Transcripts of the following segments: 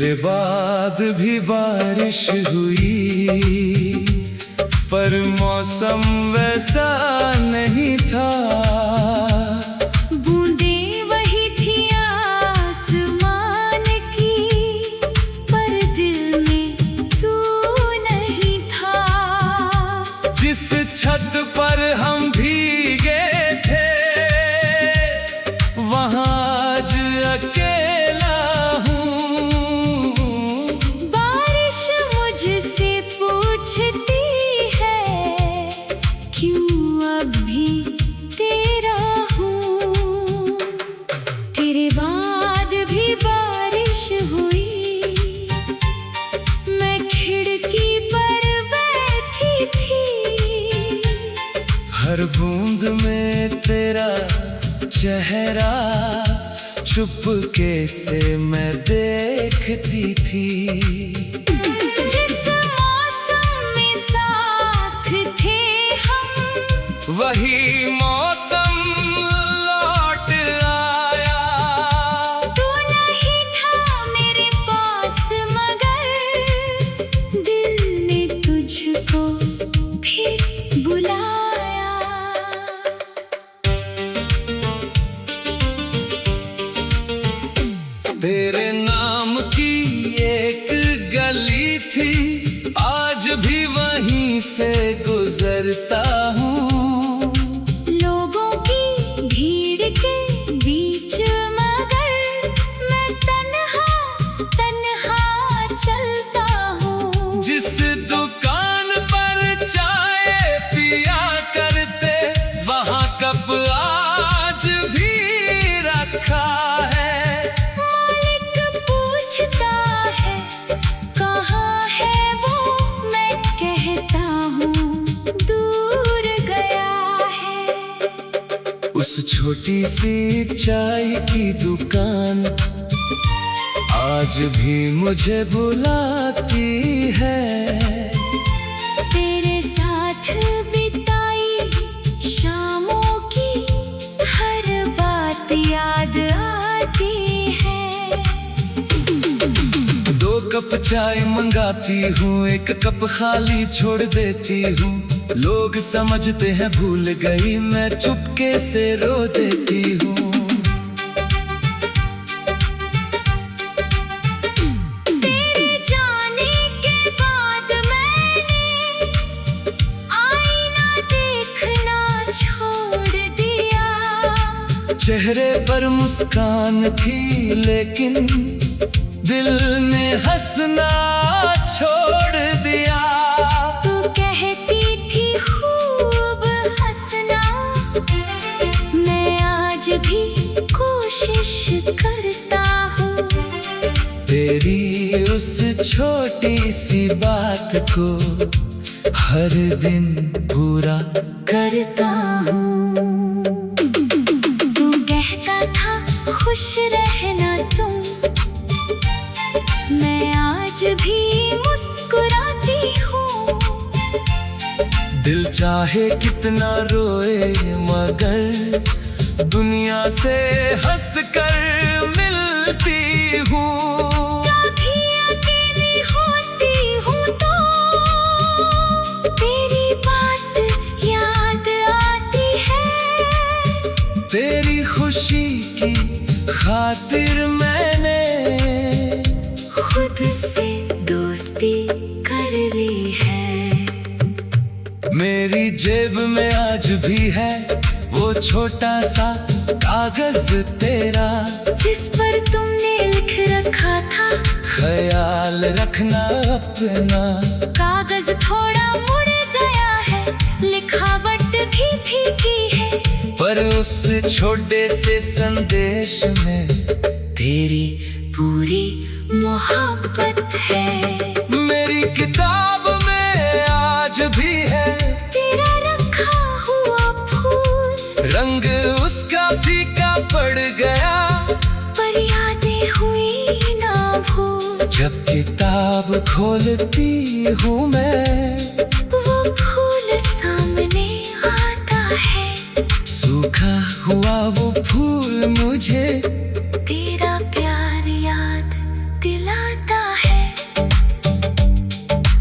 तेरे बाद भी बारिश हुई, पर मौसम वैसा नहीं था। बूंदें वही थी आसमान की, पर दिल में तू नहीं था। जिस छत पर हम भीगे थे, वहाँ आज अकेला हूँ। बारिश मुझसे पूछती है, क्यों अब भी तेरा हूँ। तेरे बाद भी बारिश हुई, मैं खिड़की पर बैठी थी। हर बूंद में तेरा चेहरा चुपके से मैं देखती थी। जिस मौसम में साथ थे हम, वही मौसम लौट आया। तू नहीं था मेरे पास, मगर दिल ने तुझको फिर बुलाया। तेरे नाम की एक गली थी, आज भी वहीं से गुजरता हूँ। लोगों की भीड़ के बीच, मगर मैं तन्हा तन्हा चलता हूँ। जिस दुकान पर चाय पिया करते, वहाँ कप आज भी रखा है। मालिक पूछता है, कहाँ है वो? मैं कहता हूँ, दूर गया है। उस छोटी सी चाय की दुकान आज भी मुझे बुलाती है। तेरे साथ बिताई शामों की हर बात याद आती है। 2 कप चाय मंगाती हूँ, 1 कप खाली छोड़ देती हूँ। लोग समझते हैं भूल गई, मैं चुपके से रो देती हूँ। तेरे जाने के बाद मैंने आईना देखना छोड़ दिया। चेहरे पर मुस्कान थी, लेकिन दिल ने हंसना छोड़ दिया। तू कहती थी खूब हंसना, मैं आज भी कोशिश करता हूँ। तेरी उस छोटी सी बात को हर दिन पूरा करता हूँ। तू कहता था खुश रहना तुम, मैं आज भी मुस्कुराती हूँ। दिल चाहे कितना रोए, मगर दुनिया से हंस कर मिलती हूँ। कभी अकेली होती हूँ तो तेरी बात याद आती है। तेरी खुशी की खातिर मैंने खुद से दोस्ती कर ली है। मेरी जेब में आज भी है वो छोटा सा कागज तेरा, जिस पर तुमने लिख रखा था, ख्याल रखना अपना। कागज थोड़ा मुड़ गया है, लिखावट भी फीकी है, पर उस छोटे से संदेश में तेरी पूरी मोहब्बत है। मेरी किताब में आज भी है तेरा रखा हुआ फूल, रंग उसका फीका पड़ गया, पर यादें हुई ना भूल। जब किताब खोलती हूँ मैं, वो फूल सामने आता है, सूखा हुआ वो फूल मुझे तेरा प्यार याद दिलाता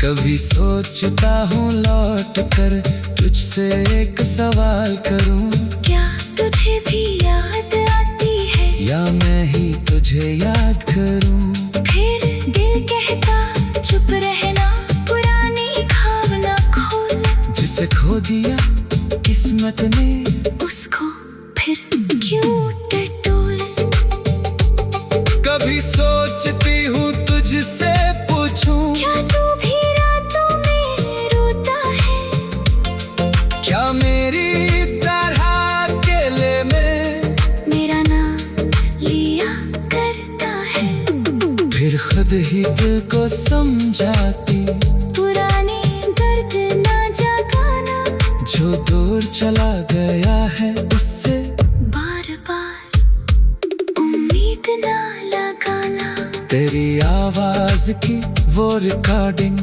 कभी सोचता हूँ लौट कर तुझसे एक सवाल करूँ, क्या तुझे भी याद आती है या मैं ही तुझे याद करूँ। फिर दिल कहता चुप रहना, पुरानी भावना खोल। जिसे खो दिया किस्मत ने, उसको फिर क्यों टटोल। कभी सोचती हूँ तुझसे पूछूं, क्या तू भी रातों में रोता है, क्या मेरी तरह अकेले में मेरा नाम लिया करता है। फिर खुद ही दिल को समझाती, पुरानी दर्द ना जगाना, जो दूर चला गया है उससे बार बार उम्मीद ना लगाना। तेरी आवाज की वो रिकॉर्डिंग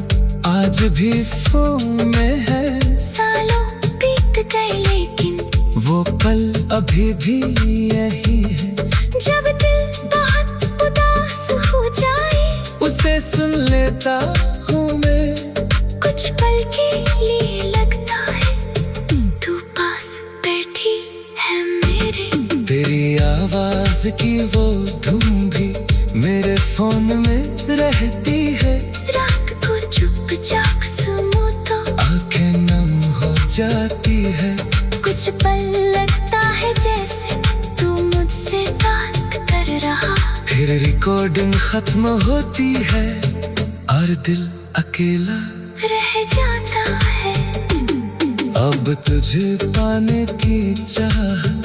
आज भी फोन में है। सालों बीत गए लेकिन वो पल अभी भी यही है। जब दिल बहुत उदास हो जाए, उसे सुन लेता हूँ मैं, कुछ पल के लिए लगता है तू पास बैठी है मेरे। तेरी आवाज की वो धुन भी मेरे फोन में रहती है। रात को चुपचाप सुनूं तो आंखें नम हो जाती है। कुछ पल लगता है जैसे तू मुझसे बात कर रहा। फिर रिकॉर्डिंग खत्म होती है और दिल अकेला रह जाता है। अब तुझे पाने की चाहत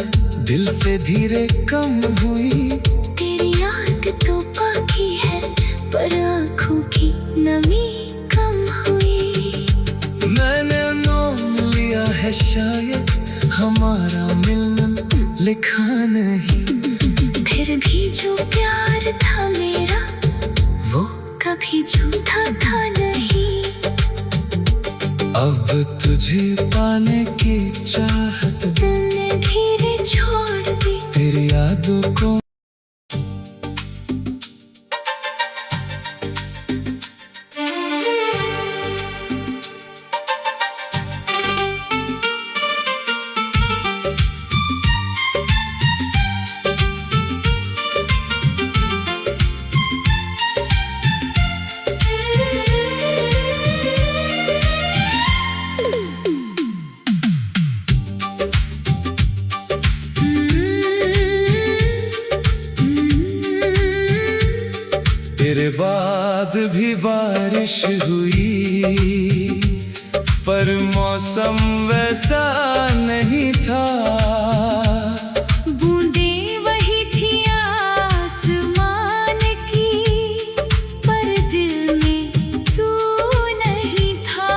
दिल से धीरे कम हुई। तेरी याद तो बाकी है पर आँखों की नमी कम हुई। मैंने नाम लिया है शायद हमारा मिलन लिखा नहीं। फिर भी जो प्यार था मेरा वो कभी झूठा था नहीं। अब तुझे पाने की चाहत दिल ने धीरे छोड़ दी तेरी यादों को। तेरे बाद भी बारिश हुई पर मौसम वैसा नहीं था। बूंदें वही थी आसमान की पर दिल में तू नहीं था।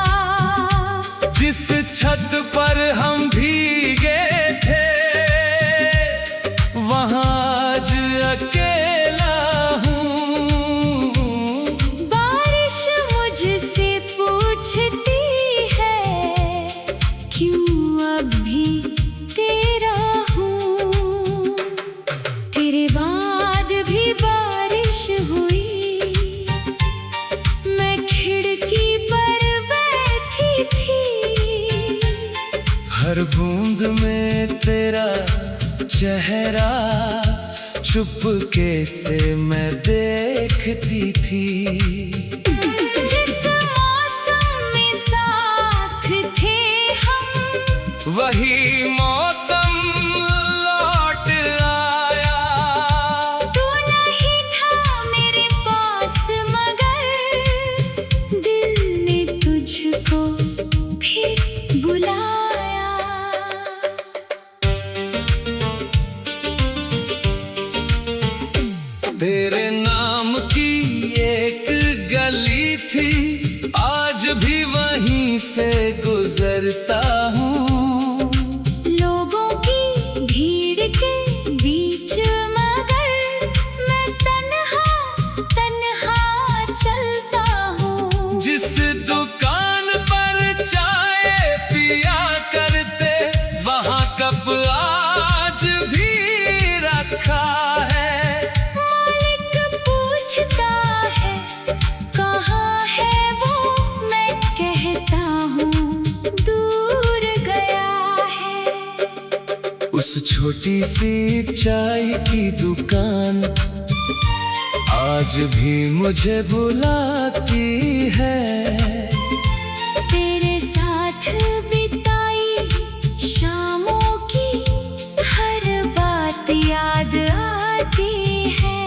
जिस छत पर हम भीगे थे वहाँ आज अकेला हूँ। बारिश मुझसे पूछती है क्यों अब भी तेरा हूँ। तेरे बाद भी बारिश हुई, मैं खिड़की पर बैठी थी। हर बूंद में तेरा चेहरा चुपके से मैं देखती थी। जिस मौसम में साथ थे हम वही मौसम लौट आया। तू नहीं था मेरे पास मगर दिल ने तुझको फिर बुलाया। तेरे नाम की एक गली थी आज भी वहीं से गुजरता हूँ। लोगों की भीड़ के बीच मगर मैं तन्हा तन्हा चलता हूँ। जिस दुकान पर चाय पिया करते वहाँ कप आज भी रखा है। मालिक पूछता है कहाँ है वो, छोटी सी चाय की दुकान आज भी मुझे बुलाती है। तेरे साथ बिताई शामों की हर बात याद आती है।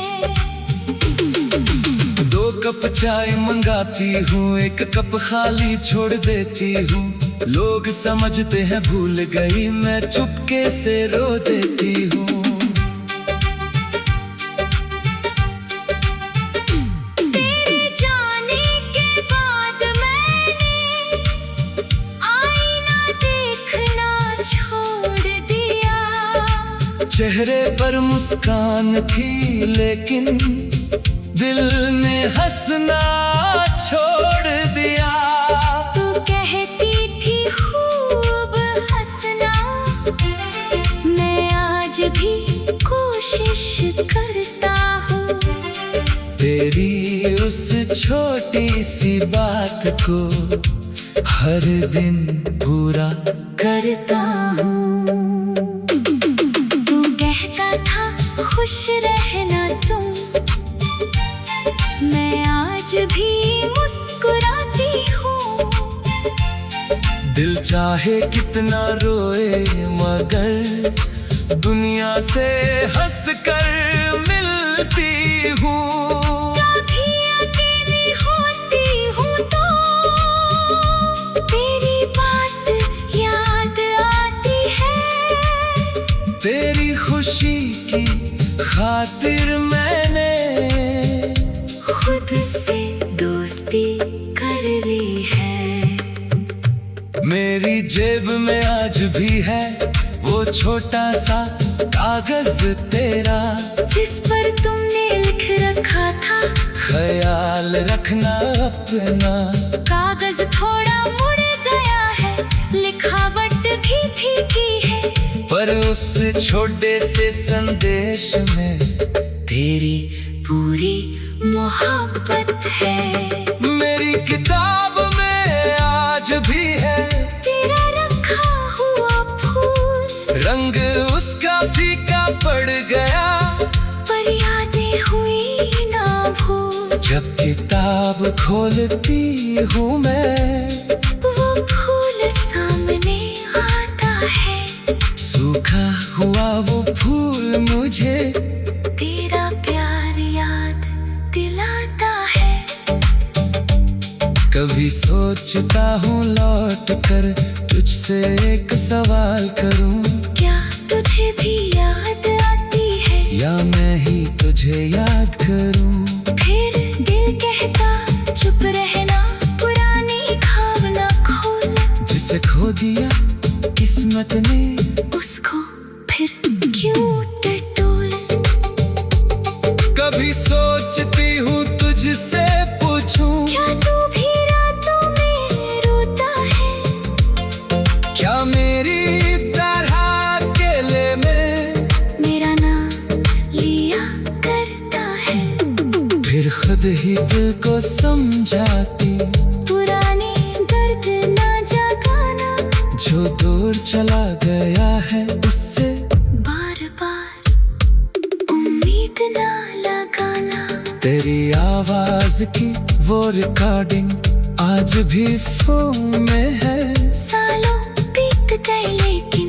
2 कप चाय मंगाती हूँ, 1 कप खाली छोड़ देती हूँ। लोग समझते हैं भूल गई, मैं चुपके से रो देती हूँ। तेरे जाने के बाद मैंने आईना देखना छोड़ दिया। चेहरे पर मुस्कान थी लेकिन दिल ने हंसना छोड़ दिया। तू कहती थी खूब हंसना, मैं आज भी कोशिश करता हूँ। तेरी उस छोटी सी बात को हर दिन पूरा करता हूँ। तू कहता था खुश रहना तुम, मैं आज भी मुस्कुराती हूँ। दिल चाहे कितना रोए मगर दुनिया से हंसकर मिलती हूँ। कभी अकेली होती हूँ तो तेरी बात याद आती है। तेरी खुशी की खातिर मैंने खुद से दोस्ती कर ली है। मेरी जेब में आज भी है वो छोटा सा कागज तेरा, जिस पर तुमने लिख रखा था ख्याल रखना अपना। कागज थोड़ा मुड़ गया है, लिखावट भी फीकी है, पर उस छोटे से संदेश में तेरी पूरी मोहब्बत है। मेरी किताब में आज भी है तेरा रखा हुआ फूल, रंग उसका फीका पड़ गया, पर यादें हुई ना भूल। जब किताब खोलती हूँ मैं वो फूल सामने आता है, सूखा हुआ वो फूल मुझे तेरा प्यार याद दिलाता है। कभी सोचता हूँ लौट कर तुझसे एक सवाल करूँ, क्या तुझे भी याद आती है, या मैं ही तुझे याद करूँ। फिर दिल कहता चुप रहना, पुरानी भावना खोल। जिसे खो दिया किस्मत ने उसको फिर क्यों टटोल। कभी सोचती हूँ तुझसे पूछूं, क्या तू भी रातों में रोता है, क्या मेरी तरह अकेले में मेरा नाम लिया करता है। फिर खुद ही दिल को समझाती, पुराने दर्द ना जगाना, जो दूर चला गया है उससे बार बार उम्मीद ना लगाना। तेरी आवाज की वो रिकॉर्डिंग आज भी फोन में है। सालों बीत गए लेकिन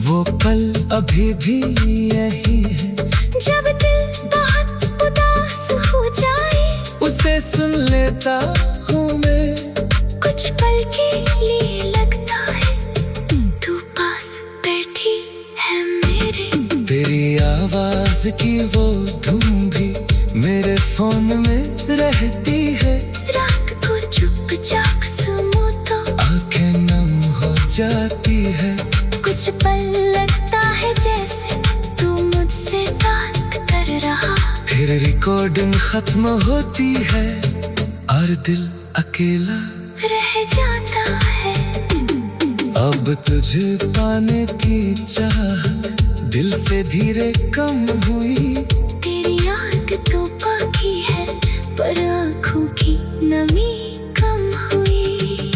वो पल अभी भी यही है। जब दिल बहुत उदास हो जाए, उसे सुन लेता हूँ मैं, कुछ पल के लिए लगता है तू पास बैठी है मेरे। तेरी आवाज की वो धुन भी मेरे फोन में रहती है। रात को चुपचाप सुनो तो आंखें नम हो जाती है। कुछ पल लगता है जैसे तू मुझसे बात कर रहा, फिर रिकॉर्डिंग खत्म होती है और दिल अकेला रह जाता है। अब तुझे पाने की चाह दिल से धीरे कम हुई। तेरी याद तो बाकी है, पर आँखों की नमी कम हुई।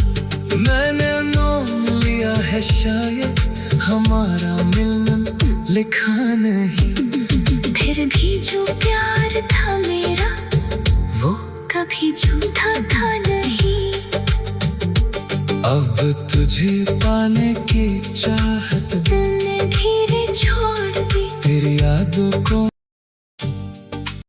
मैंने नाम लिया है शायद हमारा मिलन, लिखा नहीं। फिर भी जो प्यार था मेरा वो कभी झूठा था नहीं। अब तुझे पाने की चाह